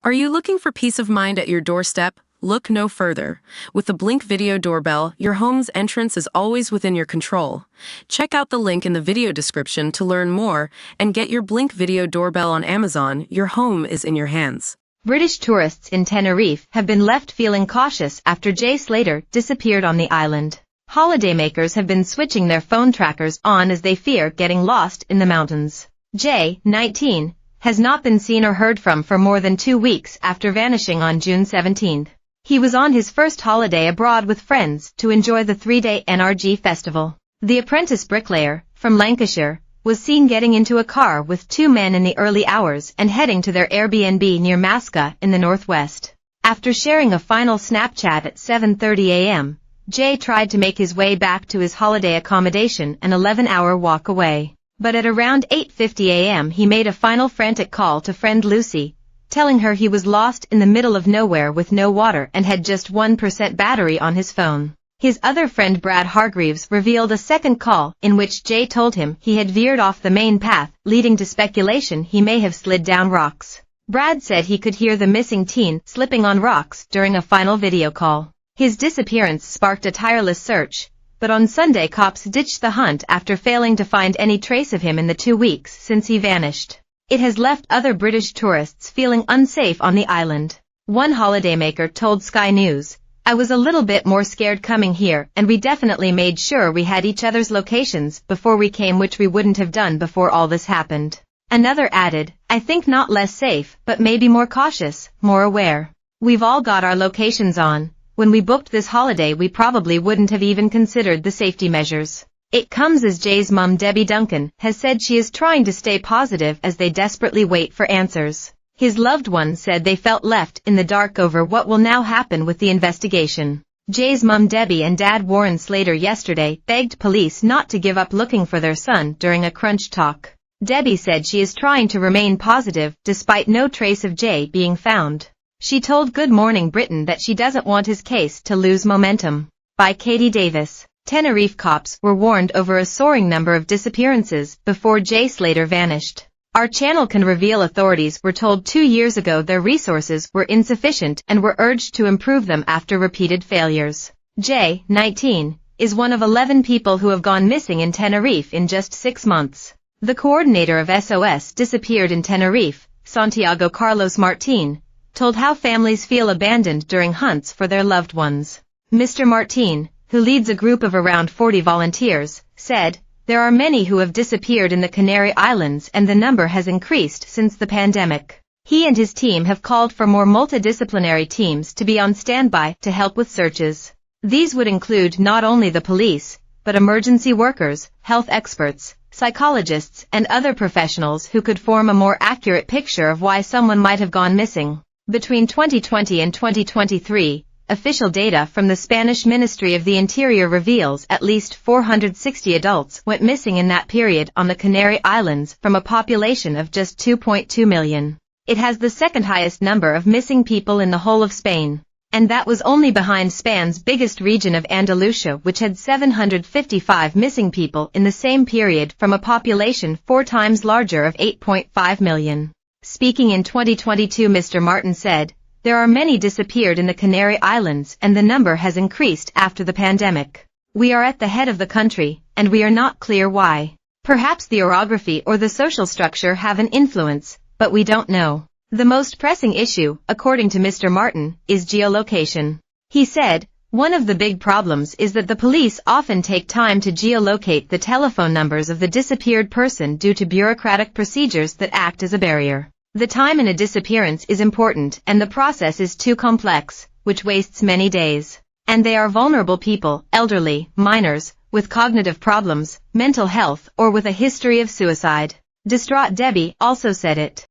Are you looking for peace of mind at your doorstep? Look no further. With the Blink Video Doorbell, your home's entrance is always within your control. Check out the link in the video description to learn more and get your Blink Video Doorbell on Amazon. Your home is in your hands. British tourists in Tenerife have been left feeling cautious after Jay Slater disappeared on the island. Holidaymakers have been switching their phone trackers on as they fear getting lost in the mountains. Jay, 19, has not been seen or heard from for more than 2 weeks after vanishing on June 17. He was on his first holiday abroad with friends to enjoy the 3-day NRG festival. The apprentice bricklayer, from Lancashire, was seen getting into a car with 2 men in the early hours and heading to their Airbnb near Masca in the northwest. After sharing a final Snapchat at 7:30 a.m., Jay tried to make his way back to his holiday accommodation, an 11-hour walk away. But at around 8:50 a.m. he made a final frantic call to friend Lucy, telling her he was lost in the middle of nowhere with no water and had just 1% battery on his phone. His other friend Brad Hargreaves revealed a second call in which Jay told him he had veered off the main path, leading to speculation he may have slid down rocks. Brad said he could hear the missing teen slipping on rocks during a final video call. His disappearance sparked a tireless search, but on Sunday cops ditched the hunt after failing to find any trace of him in the 2 weeks since he vanished. It has left other British tourists feeling unsafe on the island. One holidaymaker told Sky News, "I was a little bit more scared coming here, and we definitely made sure we had each other's locations before we came, which we wouldn't have done before all this happened." Another added, "I think not less safe, but maybe more cautious, more aware. We've all got our locations on. When we booked this holiday we probably wouldn't have even considered the safety measures." It comes as Jay's mum Debbie Duncan has said she is trying to stay positive as they desperately wait for answers. His loved ones said they felt left in the dark over what will now happen with the investigation. Jay's mum Debbie and dad Warren Slater yesterday begged police not to give up looking for their son during a crunch talk. Debbie said she is trying to remain positive despite no trace of Jay being found. She told Good Morning Britain that she doesn't want his case to lose momentum. By Katie Davis. Tenerife cops were warned over a soaring number of disappearances before Jay Slater vanished. Our channel can reveal authorities were told 2 years ago their resources were insufficient and were urged to improve them after repeated failures. Jay, 19, is one of 11 people who have gone missing in Tenerife in just 6 months. The coordinator of SOS Disappeared in Tenerife, Santiago Carlos Martin, told how families feel abandoned during hunts for their loved ones. Mr. Martin, who leads a group of around 40 volunteers, said, "There are many who have disappeared in the Canary Islands and the number has increased since the pandemic." He and his team have called for more multidisciplinary teams to be on standby to help with searches. These would include not only the police, but emergency workers, health experts, psychologists, and other professionals who could form a more accurate picture of why someone might have gone missing. Between 2020 and 2023, official data from the Spanish Ministry of the Interior reveals at least 460 adults went missing in that period on the Canary Islands from a population of just 2.2 million. It has the second highest number of missing people in the whole of Spain. And that was only behind Spain's biggest region of Andalusia, which had 755 missing people in the same period from a population 4 times larger of 8.5 million. Speaking in 2022, Mr. Martin said, "There are many disappeared in the Canary Islands and the number has increased after the pandemic. We are at the head of the country, and we are not clear why. Perhaps the orography or the social structure have an influence, but we don't know. The most pressing issue, according to Mr. Martin, is geolocation." He said, "One of the big problems is that the police often take time to geolocate the telephone numbers of the disappeared person due to bureaucratic procedures that act as a barrier. The time in a disappearance is important and the process is too complex, which wastes many days. And they are vulnerable people, elderly, minors, with cognitive problems, mental health, or with a history of suicide." Distraught Debbie also said it.